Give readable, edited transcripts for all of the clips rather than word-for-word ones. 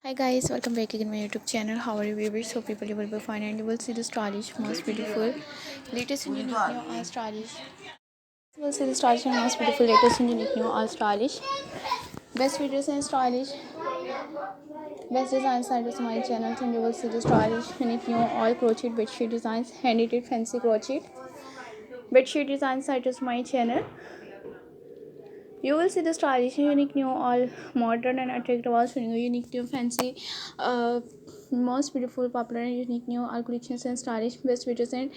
Hi guys, welcome back again my YouTube channel. How are you viewers? Hope people you will be fine and you will see the stylish, most beautiful, latest and unique new all stylish. You will see the stylish and most beautiful, latest and unique new all stylish. Best videos and stylish, best design side of my channel, and you will see the stylish, unique new all crochet bedsheet designs, handmade fancy crochet bedsheet design side of my channel. You will see the stylish, unique new, all modern and attractive, also unique new, fancy, most beautiful, popular and unique new all collections and stylish best videos and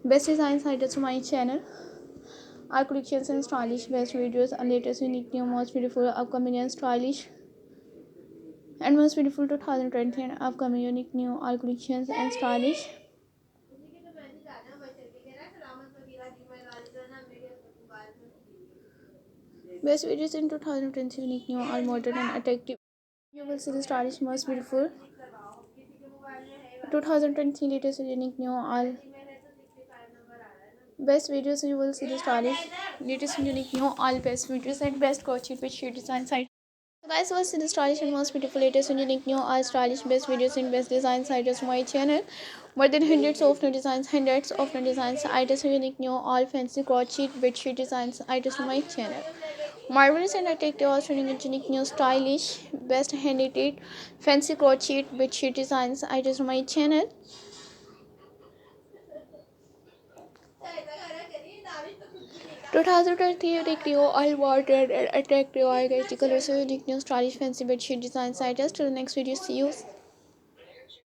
best designs items to my channel. All collections and stylish best videos and latest unique new, most beautiful, upcoming and stylish and most beautiful 2020 and upcoming unique new all collections and stylish. Best videos in 2020 unique new all modern and attractive. You will see the stylish most beautiful 2020 latest unique new all best videos. You will see the stylish latest unique new all best videos and best crochet which she design site. So guys, will see the stylish and most beautiful latest and unique new all stylish best videos and best design sites on my channel. More than hundreds of new designs items unique new all fancy crochet bedsheet designs items on my channel. Marvelous and attractive, also unique new stylish best handmade fancy crochet bedsheet designs items on my channel. 2020 unique new all modern and attractive, I guess the colors of unique new stylish fancy bedsheet designs. I just till the next video. See you.